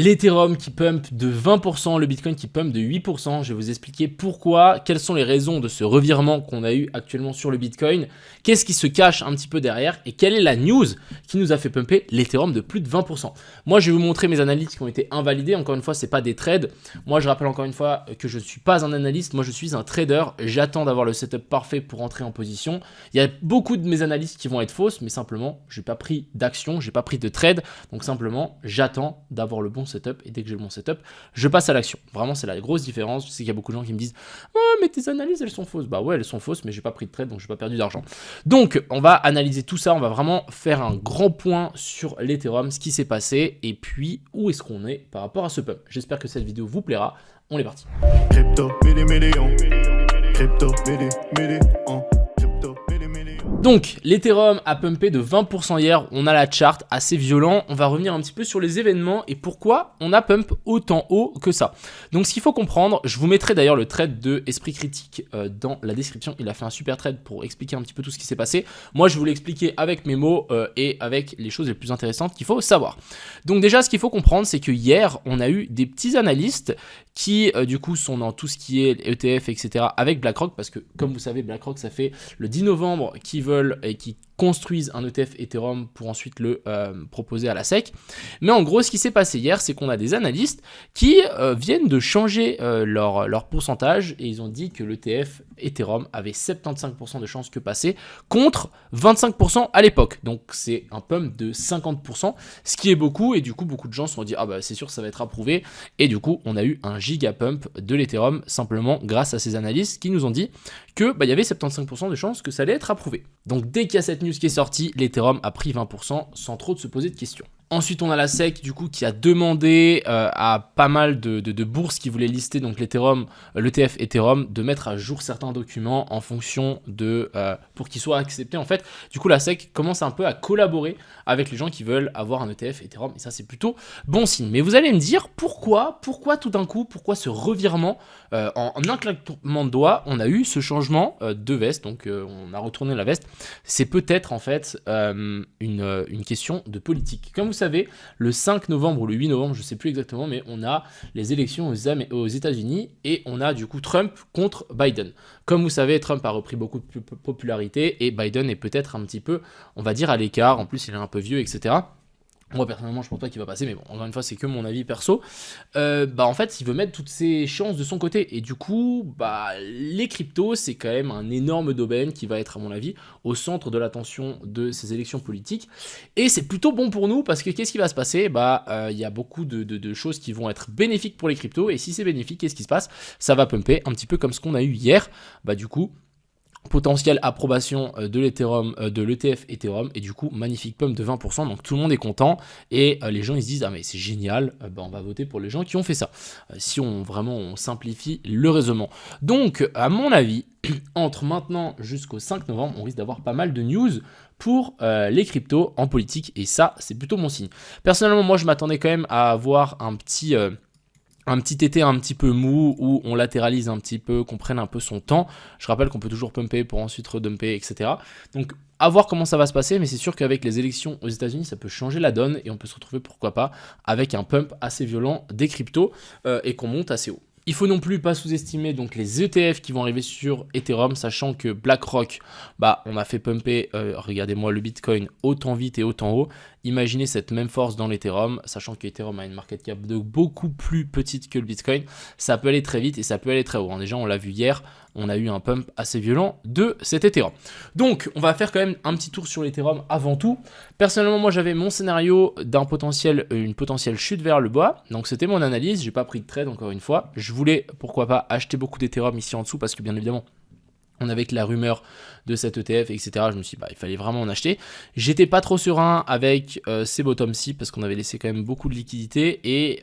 L'Ethereum qui pump de 20%, le Bitcoin qui pump de 8%. Je vais vous expliquer pourquoi, quelles sont les raisons de ce revirement qu'on a eu actuellement sur le Bitcoin, qu'est-ce qui se cache un petit peu derrière et quelle est la news qui nous a fait pumper l'Ethereum de plus de 20%. Moi, je vais vous montrer mes analyses qui ont été invalidées. Encore une fois, c'est pas des trades. Moi, je rappelle encore une fois que je ne suis pas un analyste. Moi, je suis un trader. J'attends d'avoir le setup parfait pour entrer en position. Il y a beaucoup de mes analyses qui vont être fausses, mais simplement, j'ai pas pris d'action, j'ai pas pris de trade. Donc simplement, j'attends d'avoir le bon setup et dès que j'ai le bon setup, je passe à l'action. Vraiment, c'est la grosse différence. Je sais qu'il y a beaucoup de gens qui me disent « Oh, mais tes analyses, elles sont fausses. » Bah ouais, elles sont fausses, mais j'ai pas pris de trade, donc j'ai pas perdu d'argent. Donc, on va analyser tout ça. On va vraiment faire un grand point sur l'Ethereum, ce qui s'est passé et puis où est-ce qu'on est par rapport à ce pump. J'espère que cette vidéo vous plaira. On est parti. Crypto, donc, l'Ethereum a pumpé de 20% hier, on a la chart assez violent, on va revenir un petit peu sur les événements et pourquoi on a pump autant haut que ça. Donc ce qu'il faut comprendre, je vous mettrai d'ailleurs le trade de Esprit Critique dans la description, il a fait un super trade pour expliquer un petit peu tout ce qui s'est passé. Moi je vous l'ai expliqué avec mes mots et avec les choses les plus intéressantes qu'il faut savoir. Donc déjà ce qu'il faut comprendre c'est que hier on a eu des petits analystes qui du coup sont dans tout ce qui est ETF etc avec BlackRock parce que comme vous savez BlackRock ça fait le 10 novembre qu'ils veulent et qui construisent un ETF Ethereum pour ensuite le proposer à la SEC. Mais en gros, ce qui s'est passé hier, c'est qu'on a des analystes qui viennent de changer leur pourcentage et ils ont dit que l'ETF Ethereum avait 75% de chances que passer contre 25% à l'époque. Donc c'est un pump de 50%, ce qui est beaucoup et du coup beaucoup de gens se sont dit ah bah c'est sûr ça va être approuvé et du coup on a eu un giga pump de l'Ethereum simplement grâce à ces analystes qui nous ont dit que bah, y avait 75% de chances que ça allait être approuvé. Donc dès qu'il y a cette news qui est sortie, l'Ethereum a pris 20% sans trop de se poser de questions. Ensuite, on a la SEC du coup qui a demandé à pas mal de bourses qui voulaient lister donc l'Ethereum, l'ETF Ethereum, de mettre à jour certains documents en fonction de pour qu'ils soient acceptés. En fait, du coup, la SEC commence un peu à collaborer avec les gens qui veulent avoir un ETF Ethereum et ça, c'est plutôt bon signe. Mais vous allez me dire pourquoi tout d'un coup, pourquoi ce revirement en un claquement de doigts, on a eu ce changement de veste. Donc, on a retourné la veste. C'est peut-être en fait une question de politique. Comme vous savez, le 5 novembre ou le 8 novembre, je ne sais plus exactement, mais on a les élections aux États-Unis et on a du coup Trump contre Biden. Comme vous savez, Trump a repris beaucoup de popularité et Biden est peut-être un petit peu, on va dire, à l'écart. En plus, il est un peu vieux, etc. Moi personnellement je pense pas qu'il va passer mais bon encore une fois c'est que mon avis perso. En fait il veut mettre toutes ses chances de son côté et du coup les cryptos c'est quand même un énorme domaine qui va être à mon avis au centre de l'attention de ces élections politiques et c'est plutôt bon pour nous parce que qu'est-ce qui va se passer y a beaucoup de choses qui vont être bénéfiques pour les cryptos et si c'est bénéfique qu'est-ce qui se passe, ça va pumper un petit peu comme ce qu'on a eu hier, du coup potentielle approbation de l'Ethereum, de l'ETF Ethereum et du coup magnifique pump de 20%, donc tout le monde est content et les gens ils se disent ah mais c'est génial, on va voter pour les gens qui ont fait ça, si on simplifie le raisonnement. Donc à mon avis entre maintenant jusqu'au 5 novembre on risque d'avoir pas mal de news pour les cryptos en politique et ça c'est plutôt bon signe. Personnellement moi je m'attendais quand même à avoir un petit été un petit peu mou où on latéralise un petit peu, qu'on prenne un peu son temps. Je rappelle qu'on peut toujours pumper pour ensuite redumper, etc. Donc à voir comment ça va se passer, mais c'est sûr qu'avec les élections aux États-Unis, ça peut changer la donne et on peut se retrouver pourquoi pas avec un pump assez violent des cryptos et qu'on monte assez haut. Il faut non plus pas sous-estimer donc les ETF qui vont arriver sur Ethereum, sachant que BlackRock, on a fait pumper, regardez-moi le Bitcoin autant vite et autant haut. Imaginez cette même force dans l'Ethereum, sachant que Ethereum a une market cap de beaucoup plus petite que le Bitcoin. Ça peut aller très vite et ça peut aller très haut. Déjà, on l'a vu hier, on a eu un pump assez violent de cet Ethereum. Donc, on va faire quand même un petit tour sur l'Ethereum avant tout. Personnellement, moi, j'avais mon scénario une potentielle chute vers le bas. Donc, c'était mon analyse. J'ai pas pris de trade encore une fois. Je voulais, pourquoi pas, acheter beaucoup d'Ethereum ici en dessous parce que bien évidemment, on avait la rumeur de cet ETF, etc. Je me suis dit, il fallait vraiment en acheter. J'étais pas trop serein avec ces bottom-ci parce qu'on avait laissé quand même beaucoup de liquidités et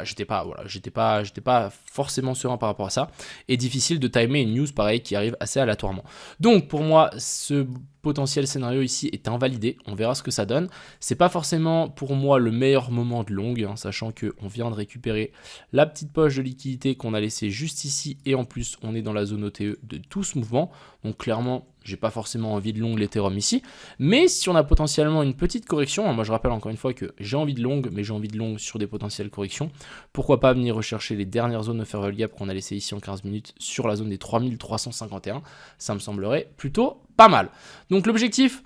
j'étais pas forcément serein par rapport à ça. Et difficile de timer une news pareil qui arrive assez aléatoirement. Donc pour moi, ce potentiel scénario ici est invalidé, on verra ce que ça donne. C'est pas forcément pour moi le meilleur moment de long, sachant qu'on vient de récupérer la petite poche de liquidité qu'on a laissée juste ici et en plus on est dans la zone OTE de tout ce mouvement. Donc clairement j'ai pas forcément envie de long l'Ethereum ici, mais si on a potentiellement une petite correction, moi je rappelle encore une fois que j'ai envie de long, mais j'ai envie de long sur des potentielles corrections, pourquoi pas venir rechercher les dernières zones de fair value gap qu'on a laissées ici en 15 minutes sur la zone des 3351, ça me semblerait plutôt pas mal. Donc l'objectif,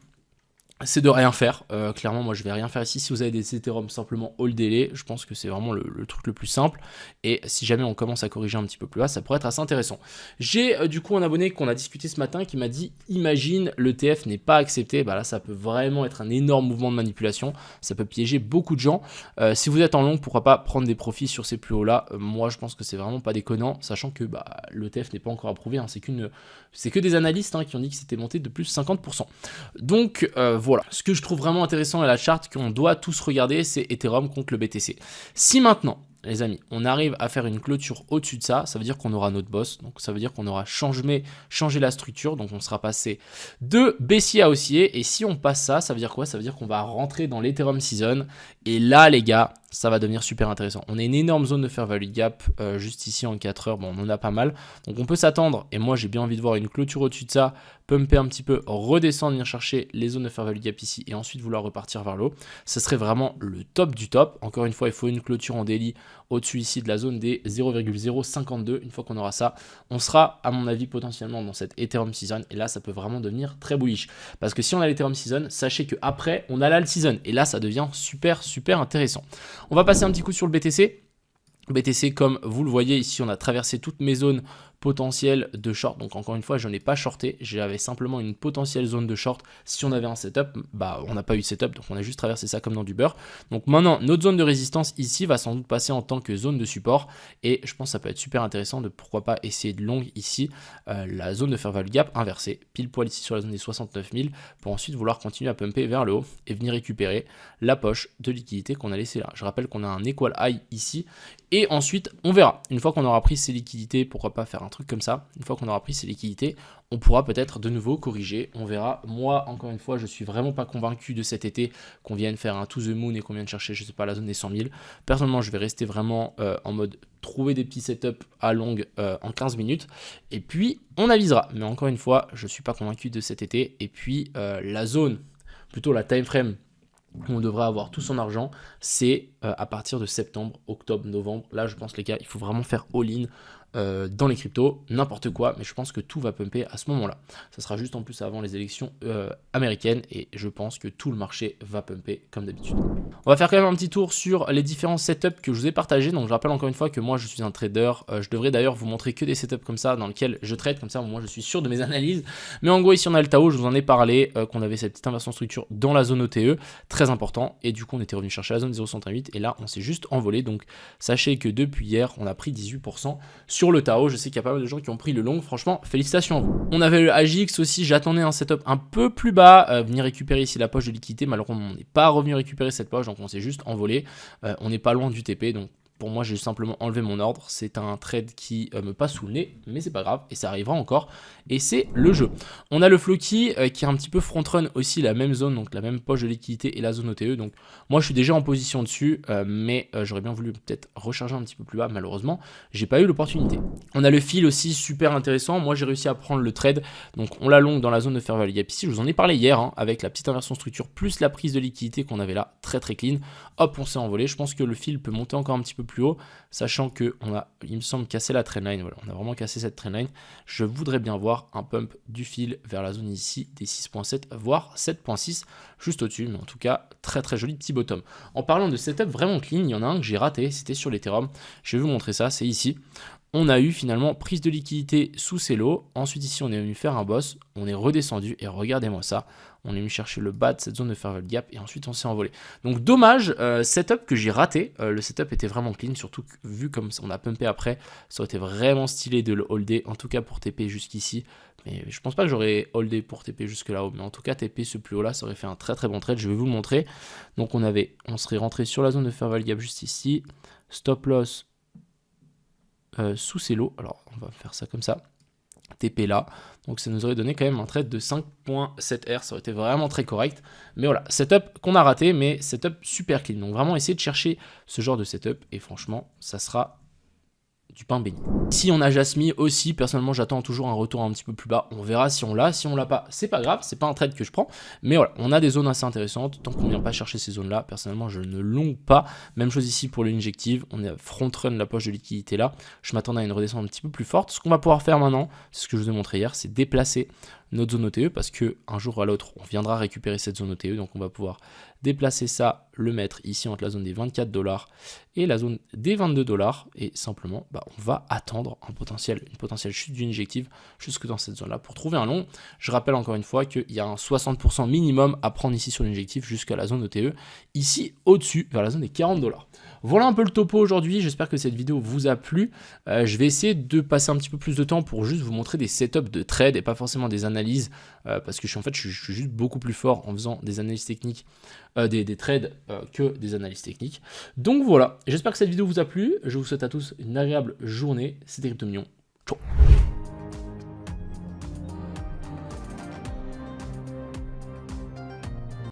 c'est de rien faire. Clairement, moi, je vais rien faire ici. Si vous avez des Ethereum, simplement holdez-les. Je pense que c'est vraiment le truc le plus simple. Et si jamais on commence à corriger un petit peu plus bas, ça pourrait être assez intéressant. J'ai du coup un abonné qu'on a discuté ce matin qui m'a dit « Imagine, l'ETF n'est pas accepté. » Bah là, ça peut vraiment être un énorme mouvement de manipulation. Ça peut piéger beaucoup de gens. Si vous êtes en long, pourquoi pas prendre des profits sur ces plus hauts-là. Moi, je pense que c'est vraiment pas déconnant, sachant que l'ETF n'est pas encore approuvé. Hein. C'est que des analystes qui ont dit que c'était monté de plus 50%. Donc, voilà, ce que je trouve vraiment intéressant à la charte qu'on doit tous regarder, c'est Ethereum contre le BTC. Si maintenant, les amis, on arrive à faire une clôture au-dessus de ça, ça veut dire qu'on aura notre boss, donc ça veut dire qu'on aura changé la structure, donc on sera passé de baissier à haussier, et si on passe ça, ça veut dire quoi? Ça veut dire qu'on va rentrer dans l'Ethereum Season, et là les gars, ça va devenir super intéressant. On a une énorme zone de fair value gap juste ici en 4 heures, bon on en a pas mal, donc on peut s'attendre, et moi j'ai bien envie de voir une clôture au-dessus de ça, pumper un petit peu, redescendre, venir chercher les zones de fair value gap ici, et ensuite vouloir repartir vers le haut, ce serait vraiment le top du top. Encore une fois, il faut une clôture en daily au-dessus ici de la zone des 0,052. Une fois qu'on aura ça, on sera à mon avis potentiellement dans cette Ethereum Season, et là ça peut vraiment devenir très bullish, parce que si on a l'Ethereum Season, sachez qu'après on a l'Alt Season, et là ça devient super intéressant. On va passer un petit coup sur le BTC. BTC, comme vous le voyez ici, on a traversé toutes mes zones potentielles de short. Donc encore une fois, je n'ai pas shorté, j'avais simplement une potentielle zone de short. Si on avait un setup, on n'a pas eu de setup, donc on a juste traversé ça comme dans du beurre. Donc maintenant, notre zone de résistance ici va sans doute passer en tant que zone de support, et je pense que ça peut être super intéressant de pourquoi pas essayer de long ici la zone de fair value gap inversée, pile poil ici sur la zone des 69 000, pour ensuite vouloir continuer à pumper vers le haut et venir récupérer la poche de liquidité qu'on a laissée là. Je rappelle qu'on a un equal high ici, et ensuite on verra. Une fois qu'on aura pris ces liquidités, pourquoi pas faire un truc comme ça. Une fois qu'on aura pris ces liquidités, on pourra peut-être de nouveau corriger, on verra. Moi, encore une fois, je suis vraiment pas convaincu de cet été qu'on vienne faire un to the moon et qu'on vienne chercher, je sais pas, la zone des 100 000. Personnellement, je vais rester vraiment en mode trouver des petits setups à longue en 15 minutes, et puis on avisera. Mais encore une fois, je suis pas convaincu de cet été, et puis la zone, plutôt la time frame où on devrait avoir tout son argent, c'est à partir de septembre, octobre, novembre. Là, je pense, les gars, il faut vraiment faire all-in dans les cryptos, n'importe quoi, mais je pense que tout va pumper à ce moment-là. Ça sera juste en plus avant les élections américaines, et je pense que tout le marché va pumper comme d'habitude. On va faire quand même un petit tour sur les différents setups que je vous ai partagés. Donc je rappelle encore une fois que moi je suis un trader, je devrais d'ailleurs vous montrer que des setups comme ça dans lesquels je trade, comme ça moi je suis sûr de mes analyses. Mais en gros ici on a le Tao, je vous en ai parlé, qu'on avait cette petite inversion structure dans la zone OTE, très important, et du coup on était revenu chercher la zone 0,138, et là on s'est juste envolé. Donc sachez que depuis hier on a pris 18% sur le Tao. Je sais qu'il y a pas mal de gens qui ont pris le long, franchement félicitations à vous. On avait le AGX aussi, j'attendais un setup un peu plus bas, venir récupérer ici la poche de liquidité, malheureusement on n'est pas revenu récupérer cette poche, donc on s'est juste envolé. On n'est pas loin du TP, donc pour moi j'ai simplement enlevé mon ordre. C'est un trade qui me passe sous le nez, mais c'est pas grave, et ça arrivera encore, et c'est le jeu. On a le Floki qui est un petit peu front run aussi la même zone, donc la même poche de liquidité et la zone OTE. Donc moi je suis déjà en position dessus, mais j'aurais bien voulu peut-être recharger un petit peu plus bas. Malheureusement j'ai pas eu l'opportunité. On a le fil aussi super intéressant. Moi j'ai réussi à prendre le trade, donc on l'a long dans la zone de fair value gap ici. Je vous en ai parlé hier avec la petite inversion structure plus la prise de liquidité qu'on avait là, très clean. Hop, on s'est envolé. Je pense que le fil peut monter encore un petit peu plus haut, sachant que on a, il me semble, cassé la trendline. Voilà, on a vraiment cassé cette trendline. Je voudrais bien voir un pump du fil vers la zone ici des 6.7 voire 7.6 juste au-dessus, mais en tout cas très joli petit bottom. En parlant de setup vraiment clean, il y en a un que j'ai raté, c'était sur l'Ethereum. Je vais vous montrer ça, c'est ici. On a eu finalement prise de liquidité sous ces lots. Ensuite ici on est venu faire un boss, on est redescendu, et regardez-moi ça, on est venu chercher le bas de cette zone de fair value gap, et ensuite on s'est envolé. Donc dommage, setup que j'ai raté. Le setup était vraiment clean, surtout que, vu comme on a pumpé après, ça aurait été vraiment stylé de le holder, en tout cas pour TP jusqu'ici. Mais je pense pas que j'aurais holdé pour TP jusque là-haut, mais en tout cas TP ce plus haut là, ça aurait fait un très bon trade. Je vais vous le montrer. Donc on serait rentré sur la zone de fair value gap juste ici, stop loss sous ces lots. Alors on va faire ça comme ça, TP là, donc ça nous aurait donné quand même un trade de 5.7R, ça aurait été vraiment très correct. Mais voilà, setup qu'on a raté, mais setup super clean. Donc vraiment essayer de chercher ce genre de setup, et franchement ça sera du pain béni. Si on a Jasmine aussi, personnellement j'attends toujours un retour un petit peu plus bas, on verra si on l'a, si on l'a pas, c'est pas grave, c'est pas un trade que je prends, mais voilà, on a des zones assez intéressantes, tant qu'on vient pas chercher ces zones là, personnellement je ne longue pas, même chose ici pour l'injective, on est à front run la poche de liquidité là, je m'attendais à une redescente un petit peu plus forte, ce qu'on va pouvoir faire maintenant, c'est ce que je vous ai montré hier, c'est déplacer notre zone OTE, parce que un jour ou à l'autre, on viendra récupérer cette zone OTE, donc on va pouvoir déplacer ça, le mettre ici entre la zone des 24 $ et la zone des 22 $, et simplement, on va attendre une potentielle chute d'une injective jusque dans cette zone-là pour trouver un long. Je rappelle encore une fois qu'il y a un 60% minimum à prendre ici sur l'injective jusqu'à la zone OTE, ici au-dessus, vers la zone des 40 $. Voilà un peu le topo aujourd'hui, j'espère que cette vidéo vous a plu. Je vais essayer de passer un petit peu plus de temps pour juste vous montrer des setups de trade et pas forcément des analyses, parce que je suis juste beaucoup plus fort en faisant des analyses techniques, des trades que des analyses techniques. Donc voilà, j'espère que cette vidéo vous a plu, je vous souhaite à tous une agréable journée, c'était Cryptomignon, ciao.